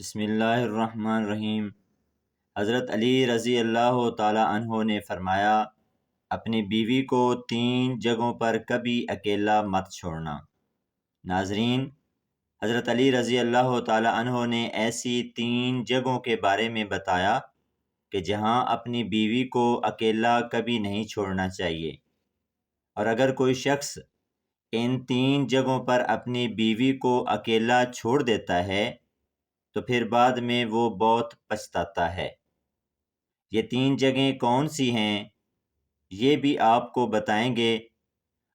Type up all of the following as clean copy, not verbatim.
بسم اللہ الرحمن الرحیم۔ حضرت علی رضی اللہ تعالی عنہ نے فرمایا، اپنی بیوی کو 3 جگہوں پر کبھی اکیلا مت چھوڑنا۔ ناظرین، حضرت علی رضی اللہ تعالی عنہ نے ایسی 3 جگہوں کے بارے میں بتایا کہ جہاں اپنی بیوی کو اکیلا کبھی نہیں چھوڑنا چاہیے، اور اگر کوئی شخص ان 3 جگہوں پر اپنی بیوی کو اکیلا چھوڑ دیتا ہے تو پھر بعد میں وہ بہت پچھتاتا ہے۔ یہ 3 جگہیں کون سی ہیں یہ بھی آپ کو بتائیں گے،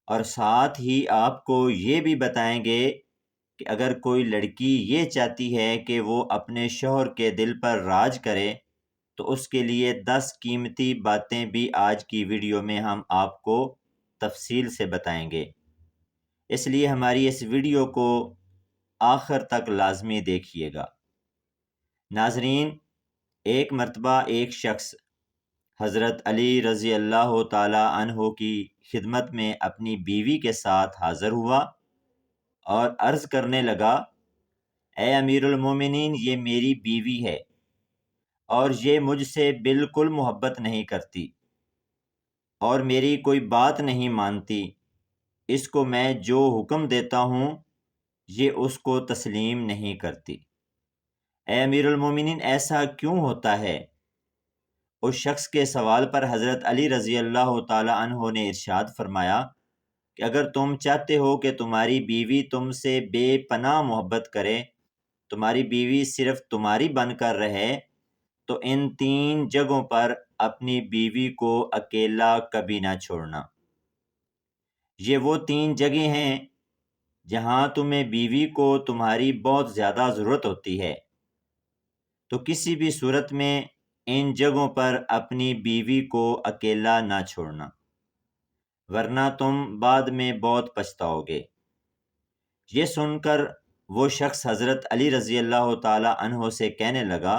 اور ساتھ ہی آپ کو یہ بھی بتائیں گے کہ اگر کوئی لڑکی یہ چاہتی ہے کہ وہ اپنے شوہر کے دل پر راج کرے تو اس کے لیے 10 قیمتی باتیں بھی آج کی ویڈیو میں ہم آپ کو تفصیل سے بتائیں گے، اس لیے ہماری اس ویڈیو کو آخر تک لازمی دیکھیے گا۔ ناظرین، ایک مرتبہ ایک شخص حضرت علی رضی اللہ تعالی عنہ کی خدمت میں اپنی بیوی کے ساتھ حاضر ہوا اور عرض کرنے لگا، اے امیر المومنین، یہ میری بیوی ہے اور یہ مجھ سے بالکل محبت نہیں کرتی اور میری کوئی بات نہیں مانتی۔ اس کو میں جو حکم دیتا ہوں یہ اس کو تسلیم نہیں کرتی۔ اے امیر المومنین، ایسا کیوں ہوتا ہے؟ اس شخص کے سوال پر حضرت علی رضی اللہ تعالی عنہ نے ارشاد فرمایا کہ اگر تم چاہتے ہو کہ تمہاری بیوی تم سے بے پناہ محبت کرے، تمہاری بیوی صرف تمہاری بن کر رہے، تو ان 3 جگہوں پر اپنی بیوی کو اکیلا کبھی نہ چھوڑنا۔ یہ وہ 3 جگہیں ہیں جہاں تمہیں بیوی کو تمہاری بہت زیادہ ضرورت ہوتی ہے، تو کسی بھی صورت میں ان جگہوں پر اپنی بیوی کو اکیلا نہ چھوڑنا، ورنہ تم بعد میں بہت پچھتاؤ گے۔ یہ سن کر وہ شخص حضرت علی رضی اللہ تعالی عنہ سے کہنے لگا،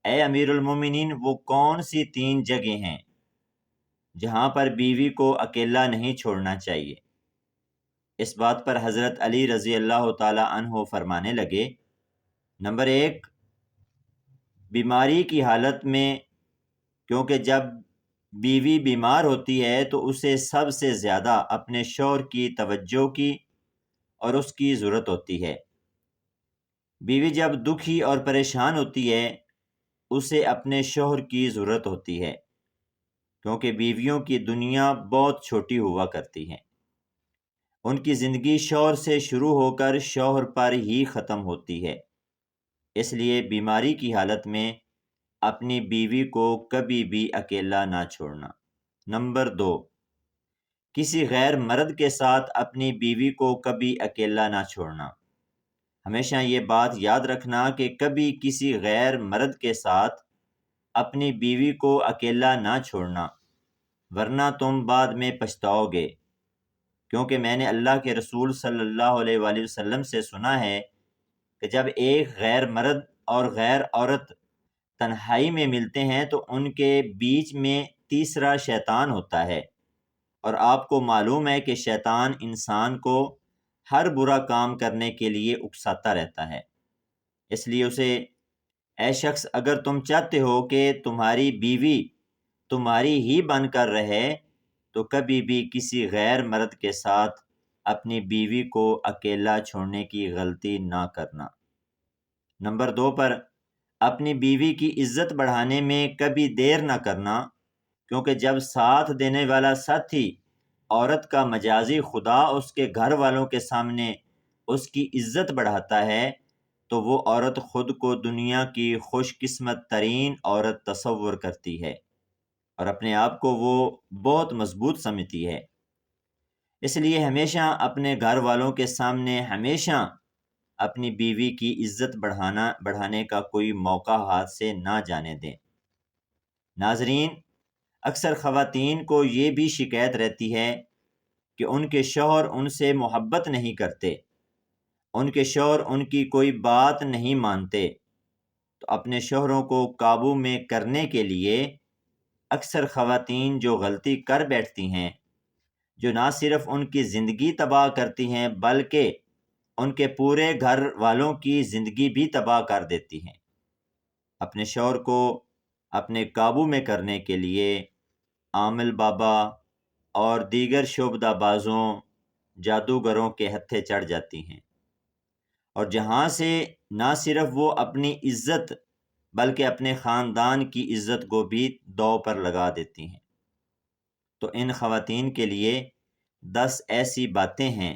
اے امیر المومنین، وہ کون سی 3 جگہیں ہیں جہاں پر بیوی کو اکیلا نہیں چھوڑنا چاہیے؟ اس بات پر حضرت علی رضی اللہ تعالی عنہ فرمانے لگے، نمبر 1، بیماری کی حالت میں، کیونکہ جب بیوی بیمار ہوتی ہے تو اسے سب سے زیادہ اپنے شوہر کی توجہ کی اور اس کی ضرورت ہوتی ہے۔ بیوی جب دکھی اور پریشان ہوتی ہے اسے اپنے شوہر کی ضرورت ہوتی ہے، کیونکہ بیویوں کی دنیا بہت چھوٹی ہوا کرتی ہے۔ ان کی زندگی شوہر سے شروع ہو کر شوہر پر ہی ختم ہوتی ہے، اس لیے بیماری کی حالت میں اپنی بیوی کو کبھی بھی اکیلا نہ چھوڑنا۔ نمبر 2، کسی غیر مرد کے ساتھ اپنی بیوی کو کبھی اکیلا نہ چھوڑنا۔ ہمیشہ یہ بات یاد رکھنا کہ کبھی کسی غیر مرد کے ساتھ اپنی بیوی کو اکیلا نہ چھوڑنا، ورنہ تم بعد میں پچھتاؤ گے، کیونکہ میں نے اللہ کے رسول صلی اللہ علیہ وآلہ وسلم سے سنا ہے کہ جب ایک غیر مرد اور غیر عورت تنہائی میں ملتے ہیں تو ان کے بیچ میں تیسرا شیطان ہوتا ہے، اور آپ کو معلوم ہے کہ شیطان انسان کو ہر برا کام کرنے کے لیے اکساتا رہتا ہے۔ اس لیے اسے، اے شخص، اگر تم چاہتے ہو کہ تمہاری بیوی تمہاری ہی بن کر رہے تو کبھی بھی کسی غیر مرد کے ساتھ اپنی بیوی کو اکیلا چھوڑنے کی غلطی نہ کرنا۔ نمبر 2 پر، اپنی بیوی کی عزت بڑھانے میں کبھی دیر نہ کرنا، کیونکہ جب ساتھ دینے والا ساتھی عورت کا مجازی خدا اس کے گھر والوں کے سامنے اس کی عزت بڑھاتا ہے تو وہ عورت خود کو دنیا کی خوش قسمت ترین عورت تصور کرتی ہے اور اپنے آپ کو وہ بہت مضبوط سمجھتی ہے۔ اس لیے ہمیشہ اپنے گھر والوں کے سامنے ہمیشہ اپنی بیوی کی عزت بڑھانے کا کوئی موقع ہاتھ سے نہ جانے دیں۔ ناظرین، اکثر خواتین کو یہ بھی شکایت رہتی ہے کہ ان کے شوہر ان سے محبت نہیں کرتے، ان کے شوہر ان کی کوئی بات نہیں مانتے، تو اپنے شوہروں کو قابو میں کرنے کے لیے اکثر خواتین جو غلطی کر بیٹھتی ہیں، جو نہ صرف ان کی زندگی تباہ کرتی ہیں بلکہ ان کے پورے گھر والوں کی زندگی بھی تباہ کر دیتی ہیں۔ اپنے شوہر کو اپنے قابو میں کرنے کے لیے عامل بابا اور دیگر شعبدہ بازوں، جادوگروں کے ہتھے چڑھ جاتی ہیں، اور جہاں سے نہ صرف وہ اپنی عزت بلکہ اپنے خاندان کی عزت کو بھی داؤ پر لگا دیتی ہیں۔ تو ان خواتین کے لیے 10 ایسی باتیں ہیں،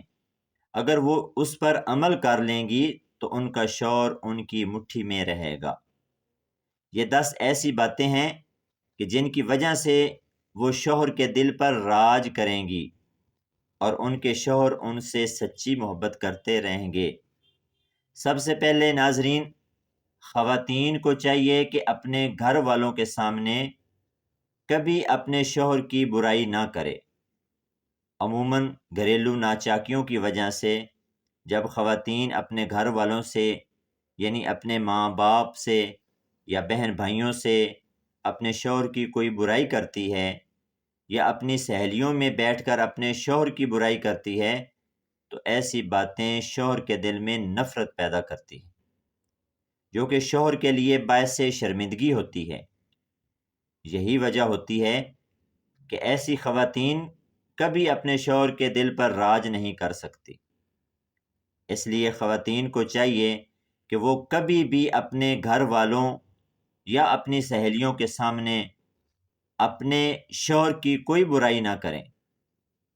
اگر وہ اس پر عمل کر لیں گی تو ان کا شوہر ان کی مٹھی میں رہے گا۔ یہ 10 ایسی باتیں ہیں کہ جن کی وجہ سے وہ شوہر کے دل پر راج کریں گی اور ان کے شوہر ان سے سچی محبت کرتے رہیں گے۔ سب سے پہلے ناظرین، خواتین کو چاہیے کہ اپنے گھر والوں کے سامنے کبھی اپنے شوہر کی برائی نہ کرے۔ عموماً گھریلو ناچاکیوں کی وجہ سے جب خواتین اپنے گھر والوں سے یعنی اپنے ماں باپ سے یا بہن بھائیوں سے اپنے شوہر کی کوئی برائی کرتی ہے یا اپنی سہیلیوں میں بیٹھ کر اپنے شوہر کی برائی کرتی ہے تو ایسی باتیں شوہر کے دل میں نفرت پیدا کرتی ہیں، جو کہ شوہر کے لیے باعث شرمندگی ہوتی ہے۔ یہی وجہ ہوتی ہے کہ ایسی خواتین کبھی اپنے شوہر کے دل پر راج نہیں کر سکتی۔ اس لیے خواتین کو چاہیے کہ وہ کبھی بھی اپنے گھر والوں یا اپنی سہیلیوں کے سامنے اپنے شوہر کی کوئی برائی نہ کریں،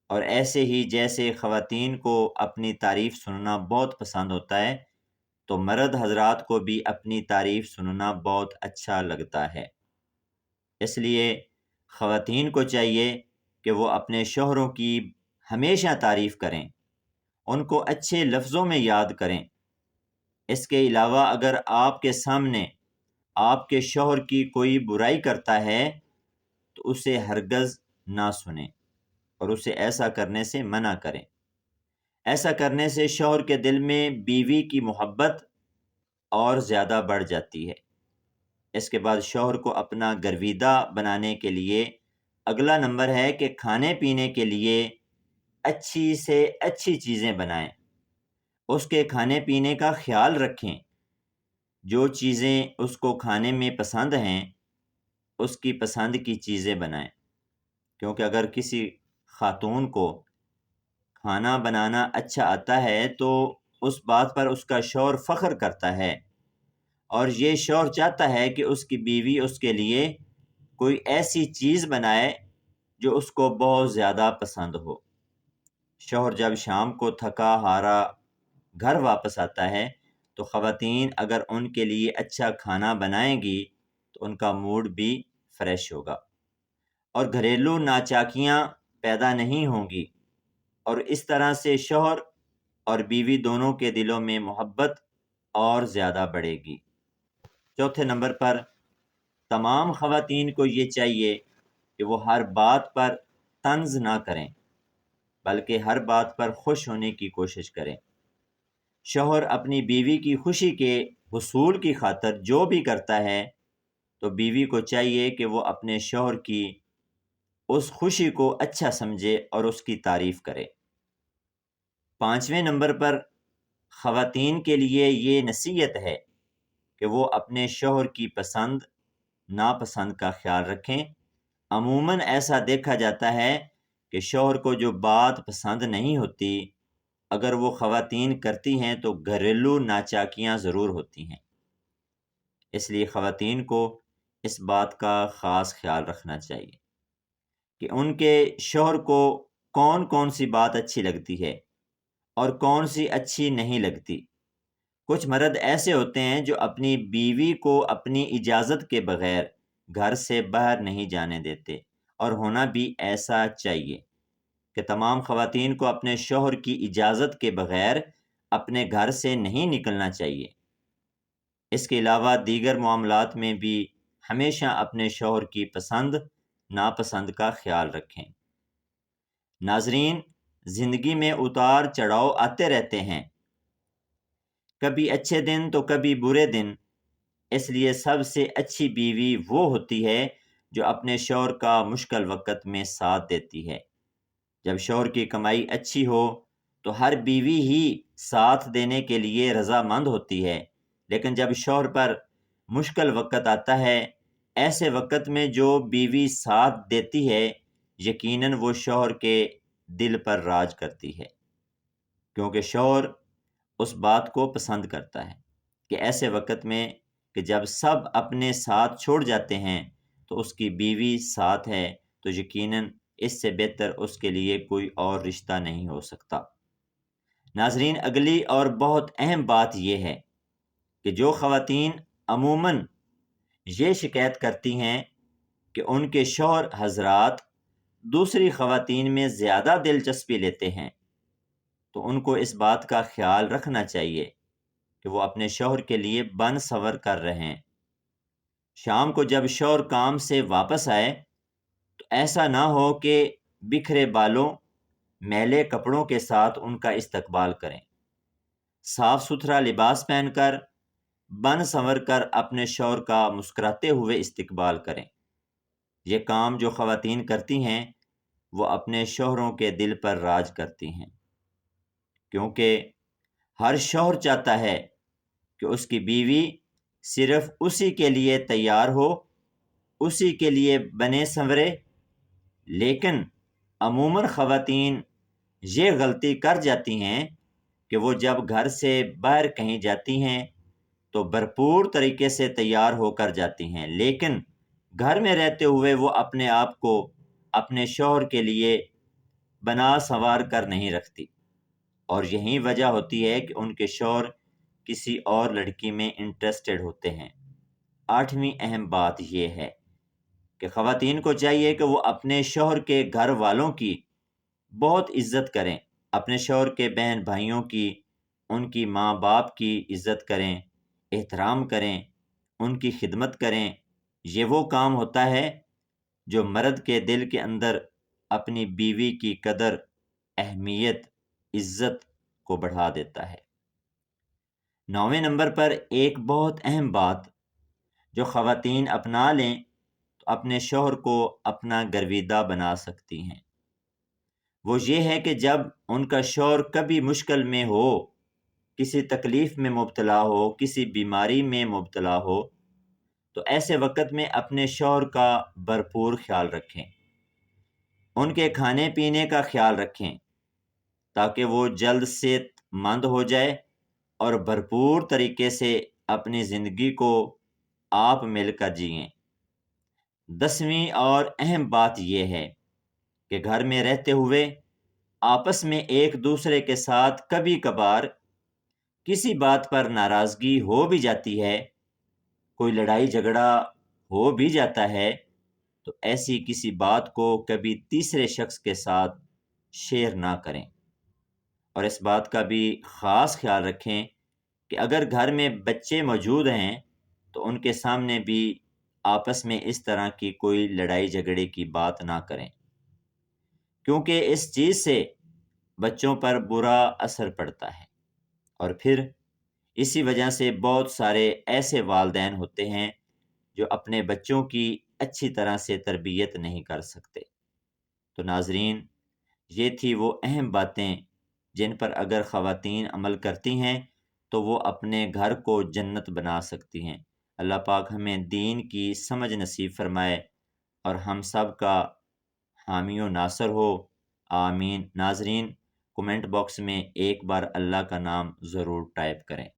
اور ایسے ہی جیسے خواتین کو اپنی تعریف سننا بہت پسند ہوتا ہے تو مرد حضرات کو بھی اپنی تعریف سننا بہت اچھا لگتا ہے۔ اس لیے خواتین کو چاہیے کہ وہ اپنے شوہروں کی ہمیشہ تعریف کریں، ان کو اچھے لفظوں میں یاد کریں۔ اس کے علاوہ اگر آپ کے سامنے آپ کے شوہر کی کوئی برائی کرتا ہے تو اسے ہرگز نہ سنیں اور اسے ایسا کرنے سے منع کریں۔ ایسا کرنے سے شوہر کے دل میں بیوی کی محبت اور زیادہ بڑھ جاتی ہے۔ اس کے بعد شوہر کو اپنا گرویدہ بنانے کے لیے اگلا نمبر ہے کہ کھانے پینے کے لیے اچھی سے اچھی چیزیں بنائیں، اس کے کھانے پینے کا خیال رکھیں۔ جو چیزیں اس کو کھانے میں پسند ہیں اس کی پسند کی چیزیں بنائیں، کیونکہ اگر کسی خاتون کو کھانا بنانا اچھا آتا ہے تو اس بات پر اس کا شوہر فخر کرتا ہے، اور یہ شوہر چاہتا ہے کہ اس کی بیوی اس کے لیے کوئی ایسی چیز بنائے جو اس کو بہت زیادہ پسند ہو۔ شوہر جب شام کو تھکا ہارا گھر واپس آتا ہے تو خواتین اگر ان کے لیے اچھا کھانا بنائیں گی تو ان کا موڈ بھی فریش ہوگا اور گھریلو ناچاکیاں پیدا نہیں ہوں گی، اور اس طرح سے شوہر اور بیوی دونوں کے دلوں میں محبت اور زیادہ بڑھے گی۔ چوتھے نمبر پر تمام خواتین کو یہ چاہیے کہ وہ ہر بات پر طنز نہ کریں بلکہ ہر بات پر خوش ہونے کی کوشش کریں۔ شوہر اپنی بیوی کی خوشی کے حصول کی خاطر جو بھی کرتا ہے تو بیوی کو چاہیے کہ وہ اپنے شوہر کی اس خوشی کو اچھا سمجھے اور اس کی تعریف کرے۔ پانچویں نمبر پر خواتین کے لیے یہ نصیحت ہے کہ وہ اپنے شوہر کی پسند ناپسند کا خیال رکھیں۔ عموماً ایسا دیکھا جاتا ہے کہ شوہر کو جو بات پسند نہیں ہوتی اگر وہ خواتین کرتی ہیں تو گھریلو ناچاکیاں ضرور ہوتی ہیں۔ اس لیے خواتین کو اس بات کا خاص خیال رکھنا چاہیے کہ ان کے شوہر کو کون کون سی بات اچھی لگتی ہے اور کون سی اچھی نہیں لگتی۔ کچھ مرد ایسے ہوتے ہیں جو اپنی بیوی کو اپنی اجازت کے بغیر گھر سے باہر نہیں جانے دیتے، اور ہونا بھی ایسا چاہیے کہ تمام خواتین کو اپنے شوہر کی اجازت کے بغیر اپنے گھر سے نہیں نکلنا چاہیے۔ اس کے علاوہ دیگر معاملات میں بھی ہمیشہ اپنے شوہر کی پسند ناپسند کا خیال رکھیں۔ ناظرین، زندگی میں اتار چڑھاؤ آتے رہتے ہیں، کبھی اچھے دن تو کبھی برے دن۔ اس لیے سب سے اچھی بیوی وہ ہوتی ہے جو اپنے شوہر کا مشکل وقت میں ساتھ دیتی ہے۔ جب شوہر کی کمائی اچھی ہو تو ہر بیوی ہی ساتھ دینے کے لیے رضامند ہوتی ہے، لیکن جب شوہر پر مشکل وقت آتا ہے، ایسے وقت میں جو بیوی ساتھ دیتی ہے یقیناً وہ شوہر کے دل پر راج کرتی ہے، کیونکہ شوہر اس بات کو پسند کرتا ہے کہ ایسے وقت میں کہ جب سب اپنے ساتھ چھوڑ جاتے ہیں تو اس کی بیوی ساتھ ہے، تو یقیناً اس سے بہتر اس کے لیے کوئی اور رشتہ نہیں ہو سکتا۔ ناظرین، اگلی اور بہت اہم بات یہ ہے کہ جو خواتین عموماً یہ شکایت کرتی ہیں کہ ان کے شوہر حضرات دوسری خواتین میں زیادہ دلچسپی لیتے ہیں، تو ان کو اس بات کا خیال رکھنا چاہیے کہ وہ اپنے شوہر کے لیے بن سور کر رہے ہیں۔ شام کو جب شوہر کام سے واپس آئے تو ایسا نہ ہو کہ بکھرے بالوں، میلے کپڑوں کے ساتھ ان کا استقبال کریں۔ صاف ستھرا لباس پہن کر، بن سنور کر اپنے شوہر کا مسکراتے ہوئے استقبال کریں۔ یہ کام جو خواتین کرتی ہیں وہ اپنے شوہروں کے دل پر راج کرتی ہیں، کیونکہ ہر شوہر چاہتا ہے کہ اس کی بیوی صرف اسی کے لیے تیار ہو، اسی کے لیے بنے سنورے، لیکن عموماً خواتین یہ غلطی کر جاتی ہیں کہ وہ جب گھر سے باہر کہیں جاتی ہیں تو بھرپور طریقے سے تیار ہو کر جاتی ہیں، لیکن گھر میں رہتے ہوئے وہ اپنے آپ کو اپنے شوہر کے لیے بنا سنوار کر نہیں رکھتی، اور یہی وجہ ہوتی ہے کہ ان کے شوہر کسی اور لڑکی میں انٹرسٹڈ ہوتے ہیں۔ 8ویں اہم بات یہ ہے کہ خواتین کو چاہیے کہ وہ اپنے شوہر کے گھر والوں کی بہت عزت کریں، اپنے شوہر کے بہن بھائیوں کی، ان کی ماں باپ کی عزت کریں، احترام کریں، ان کی خدمت کریں۔ یہ وہ کام ہوتا ہے جو مرد کے دل کے اندر اپنی بیوی کی قدر، اہمیت، عزت کو بڑھا دیتا ہے۔ 9ویں نمبر پر ایک بہت اہم بات جو خواتین اپنا لیں تو اپنے شوہر کو اپنا گرویدہ بنا سکتی ہیں، وہ یہ ہے کہ جب ان کا شوہر کبھی مشکل میں ہو، کسی تکلیف میں مبتلا ہو، کسی بیماری میں مبتلا ہو، تو ایسے وقت میں اپنے شوہر کا بھرپور خیال رکھیں، ان کے کھانے پینے کا خیال رکھیں تاکہ وہ جلد صحت مند ہو جائے اور بھرپور طریقے سے اپنی زندگی کو آپ مل کر جئیں۔ 10ویں اور اہم بات یہ ہے کہ گھر میں رہتے ہوئے آپس میں ایک دوسرے کے ساتھ کبھی کبھار کسی بات پر ناراضگی ہو بھی جاتی ہے، کوئی لڑائی جھگڑا ہو بھی جاتا ہے، تو ایسی کسی بات کو کبھی تیسرے شخص کے ساتھ شیئر نہ کریں، اور اس بات کا بھی خاص خیال رکھیں کہ اگر گھر میں بچے موجود ہیں تو ان کے سامنے بھی آپس میں اس طرح کی کوئی لڑائی جھگڑے کی بات نہ کریں، کیونکہ اس چیز سے بچوں پر برا اثر پڑتا ہے، اور پھر اسی وجہ سے بہت سارے ایسے والدین ہوتے ہیں جو اپنے بچوں کی اچھی طرح سے تربیت نہیں کر سکتے۔ تو ناظرین، یہ تھی وہ اہم باتیں جن پر اگر خواتین عمل کرتی ہیں تو وہ اپنے گھر کو جنت بنا سکتی ہیں۔ اللہ پاک ہمیں دین کی سمجھ نصیب فرمائے اور ہم سب کا حامی و ناصر ہو، آمین۔ ناظرین، کومنٹ باکس میں ایک بار اللہ کا نام ضرور ٹائپ کریں۔